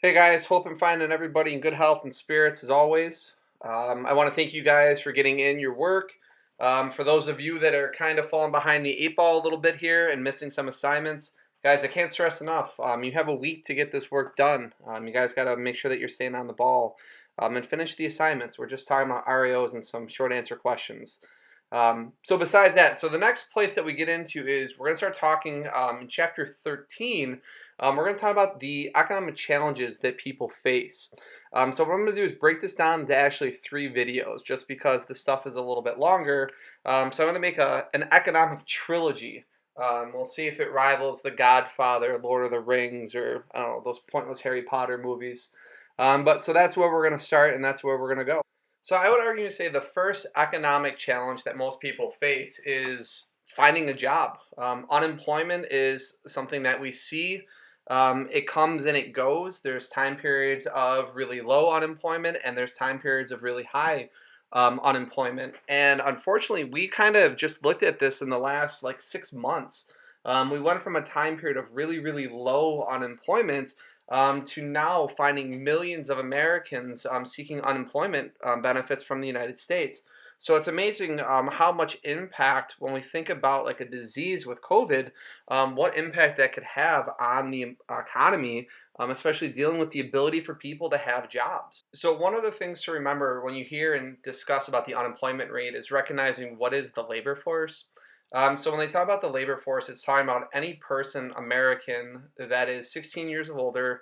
Hey guys, hope I'm finding everybody in good health and spirits as always. I want to thank you guys for getting in your work. For those of you that are kind of falling behind the eight ball a little bit here and missing some assignments, guys, I can't stress enough. You have a week to get this work done. You guys got to make sure that you're staying on the ball and finish the assignments. We're just talking about REOs and some short answer questions. So besides that, so the next place that we get into is we're going to start talking in chapter 13. We're going to talk about the economic challenges that people face. So what I'm going to do is break this down into actually 3 videos, just because this stuff is a little bit longer. So I'm going to make an economic trilogy. We'll see if it rivals The Godfather, Lord of the Rings, or I don't know, those pointless Harry Potter movies. But so that's where we're going to start, and that's where we're going to go. So I would argue to say the first economic challenge that most people face is finding a job. Unemployment is something that we see. It comes and it goes. There's time periods of really low unemployment, and there's time periods of really high unemployment. And unfortunately, we kind of just looked at this in the last like 6 months. We went from a time period of really, really low unemployment to now finding millions of Americans seeking unemployment benefits from the United States. So it's amazing how much impact, when we think about like a disease with COVID, what impact that could have on the economy, especially dealing with the ability for people to have jobs. So one of the things to remember when you hear and discuss about the unemployment rate is recognizing what is the labor force. So when they talk about the labor force, it's talking about any person, American, that is 16 years or older,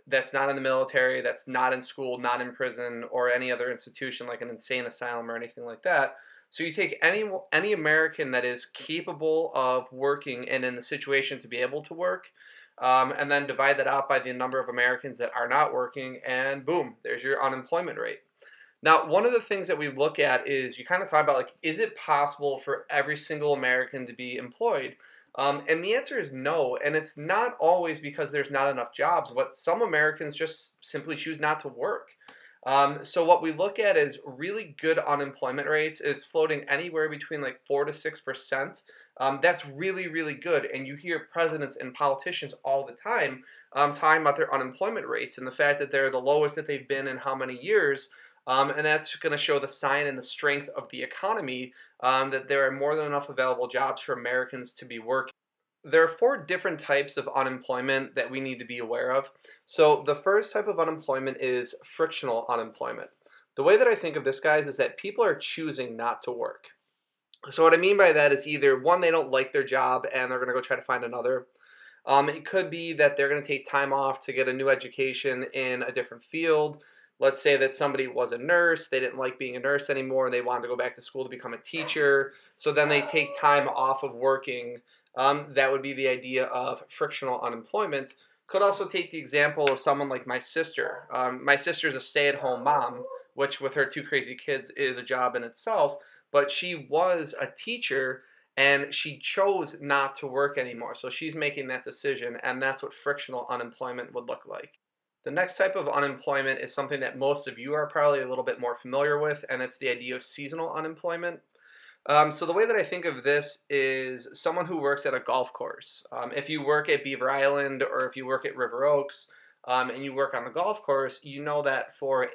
that's not in the military, that's not in school, not in prison, or any other institution like an insane asylum or anything like that. So you take any American that is capable of working and in the situation to be able to work, and then divide that out by the number of Americans that are not working, and boom, there's your unemployment rate. Now, one of the things that we look at is you kind of talk about like, is it possible for every single American to be employed? And the answer is no. And it's not always because there's not enough jobs, but some Americans just simply choose not to work. So what we look at is really good unemployment rates is floating anywhere between like 4 to 6%. That's really, really good. And you hear presidents and politicians all the time talking about their unemployment rates and the fact that they're the lowest that they've been in how many years. And that's going to show the sign and the strength of the economy, that there are more than enough available jobs for Americans to be working. There are 4 different types of unemployment that we need to be aware of. So the first type of unemployment is frictional unemployment. The way that I think of this, guys, is that people are choosing not to work. So what I mean by that is either one, they don't like their job and they're going to go try to find another. It could be that they're going to take time off to get a new education in a different field. Let's say that somebody was a nurse, they didn't like being a nurse anymore, and they wanted to go back to school to become a teacher. So then they take time off of working. That would be the idea of frictional unemployment. Could also take the example of someone like my sister. My sister's a stay-at-home mom, which with her 2 crazy kids is a job in itself, but she was a teacher and she chose not to work anymore. So she's making that decision, and that's what frictional unemployment would look like. The next type of unemployment is something that most of you are probably a little bit more familiar with, and it's the idea of seasonal unemployment. So the way that I think of this is someone who works at a golf course. If you work at Beaver Island or if you work at River Oaks, and you work on the golf course, you know that for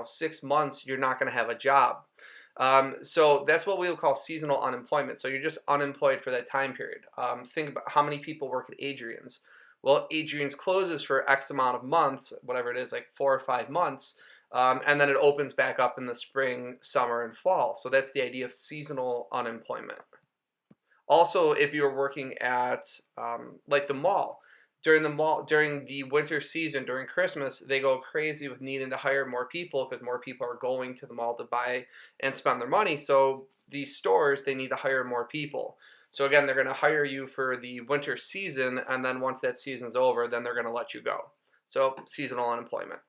6 months you're not going to have a job. So that's what we would call seasonal unemployment. So you're just unemployed for that time period. Think about how many people work at Adrian's. Well, Adrian's closes for X amount of months, whatever it is, like 4 or 5 months, and then it opens back up in the spring, summer, and fall. So that's the idea of seasonal unemployment. Also, if you're working at like during the winter season, during Christmas, they go crazy with needing to hire more people because more people are going to the mall to buy and spend their money. So these stores, they need to hire more people. So again, they're going to hire you for the winter season, and then once that season's over, then they're going to let you go. So seasonal unemployment.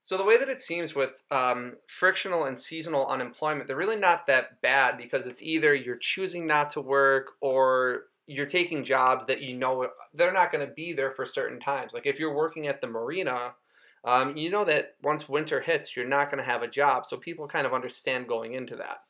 So the way that it seems with frictional and seasonal unemployment, they're really not that bad because it's either you're choosing not to work or you're taking jobs that you know they're not going to be there for certain times. Like if you're working at the marina, you know that once winter hits, you're not going to have a job. So people kind of understand going into that.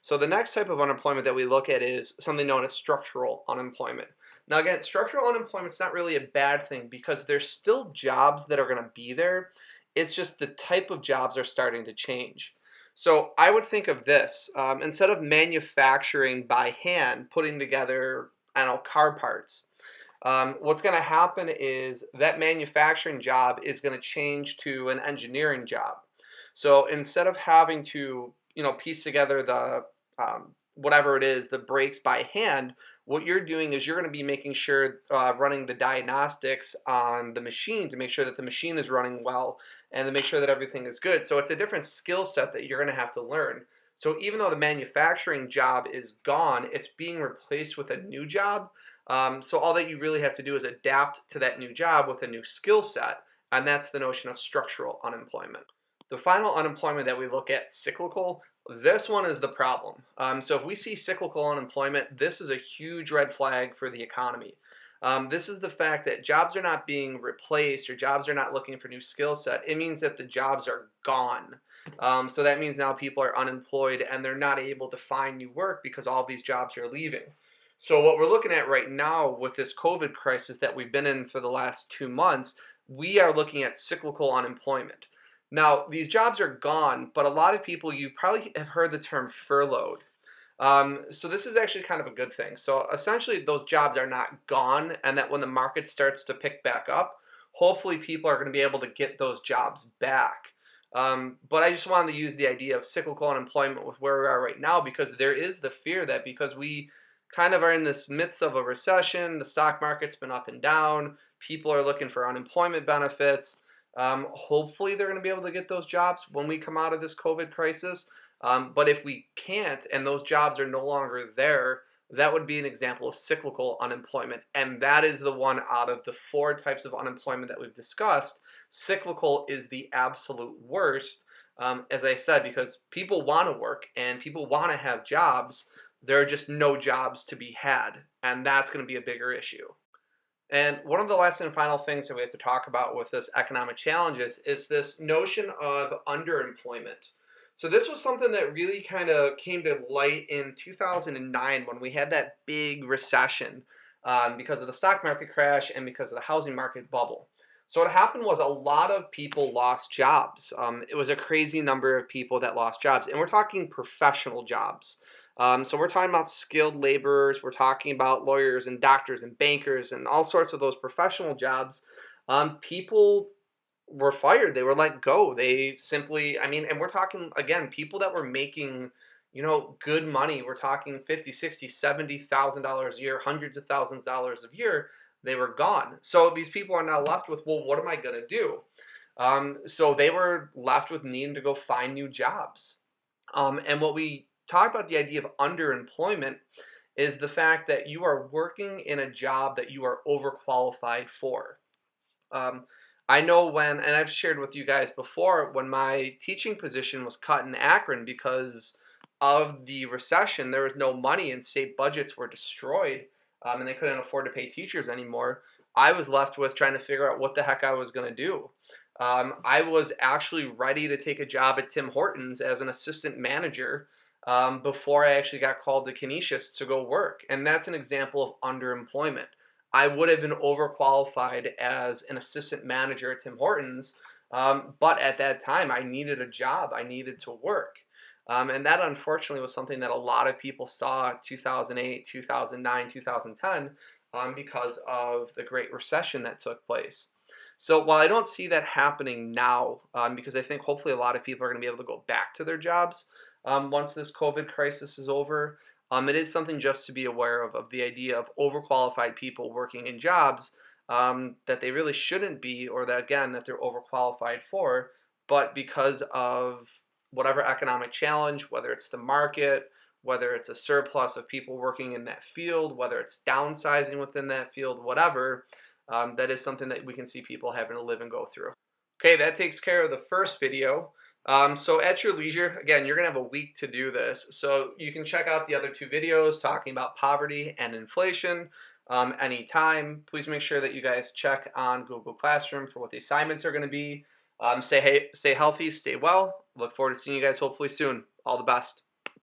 So the next type of unemployment that we look at is something known as structural unemployment. Now, again, structural unemployment is not really a bad thing because there's still jobs that are going to be there. It's just the type of jobs are starting to change. So I would think of this instead of manufacturing by hand, putting together, I don't know, car parts. What's going to happen is that manufacturing job is going to change to an engineering job. So instead of having to, piece together the whatever it is, the brakes by hand, what you're doing is you're going to be making sure running the diagnostics on the machine to make sure that the machine is running well and to make sure that everything is good. So it's a different skill set that you're going to have to learn. So even though the manufacturing job is gone, it's being replaced with a new job. So all that you really have to do is adapt to that new job with a new skill set, and that's the notion of structural unemployment. The final unemployment that we look at, cyclical, this one is the problem. So if we see cyclical unemployment, this is a huge red flag for the economy. This is the fact that jobs are not being replaced or jobs are not looking for new skill set. It means that the jobs are gone. So that means now people are unemployed and they're not able to find new work because all of these jobs are leaving. So what we're looking at right now with this COVID crisis that we've been in for the last 2 months, we are looking at cyclical unemployment. Now, these jobs are gone, but a lot of people, you probably have heard the term furloughed. So this is actually kind of a good thing. So essentially, those jobs are not gone, and that when the market starts to pick back up, hopefully people are going to be able to get those jobs back. But I just wanted to use the idea of cyclical unemployment with where we are right now because there is the fear that because we kind of are in this midst of a recession, the stock market's been up and down, people are looking for unemployment benefits. Hopefully, they're going to be able to get those jobs when we come out of this COVID crisis. But if we can't and those jobs are no longer there, that would be an example of cyclical unemployment. And that is the one out of the four types of unemployment that we've discussed. Cyclical is the absolute worst, as I said, because people want to work and people want to have jobs. There are just no jobs to be had. And that's going to be a bigger issue. And one of the last and final things that we have to talk about with this economic challenges is this notion of underemployment. So this was something that really kind of came to light in 2009 when we had that big recession because of the stock market crash and because of the housing market bubble. So what happened was a lot of people lost jobs. It was a crazy number of people that lost jobs, and we're talking professional jobs. So we're talking about skilled laborers, we're talking about lawyers and doctors and bankers and all sorts of those professional jobs. People were fired, they were let go. They simply, I mean, and we're talking again, people that were making, good money. We're talking 50, 60, $70,000 a year, hundreds of thousands of dollars a year. They were gone. So these people are now left with, well, what am I going to do? So they were left with needing to go find new jobs. And what we talk about the idea of underemployment is the fact that you are working in a job that you are overqualified for. Um, I know when, and I've shared with you guys before, when my teaching position was cut in Akron because of the recession, there was no money and state budgets were destroyed, and they couldn't afford to pay teachers anymore. I was left with trying to figure out what the heck I was going to do. I was actually ready to take a job at Tim Hortons as an assistant manager before I actually got called to Canisius to go work. And that's an example of underemployment. I would have been overqualified as an assistant manager at Tim Hortons, but at that time I needed a job. I needed to work. And that unfortunately was something that a lot of people saw 2008, 2009, 2010 because of the Great Recession that took place. So while I don't see that happening now, because I think hopefully a lot of people are going to be able to go back to their jobs once this COVID crisis is over, it is something just to be aware of the idea of overqualified people working in jobs that they really shouldn't be, or that again, that they're overqualified for, but because of whatever economic challenge, whether it's the market, whether it's a surplus of people working in that field, whether it's downsizing within that field, whatever, that is something that we can see people having to live and go through. Okay, that takes care of the first video. So at your leisure, again, you're going to have a week to do this. So you can check out the other two videos talking about poverty and inflation anytime. Please make sure that you guys check on Google Classroom for what the assignments are going to be. Stay healthy, stay well. Look forward to seeing you guys hopefully soon. All the best.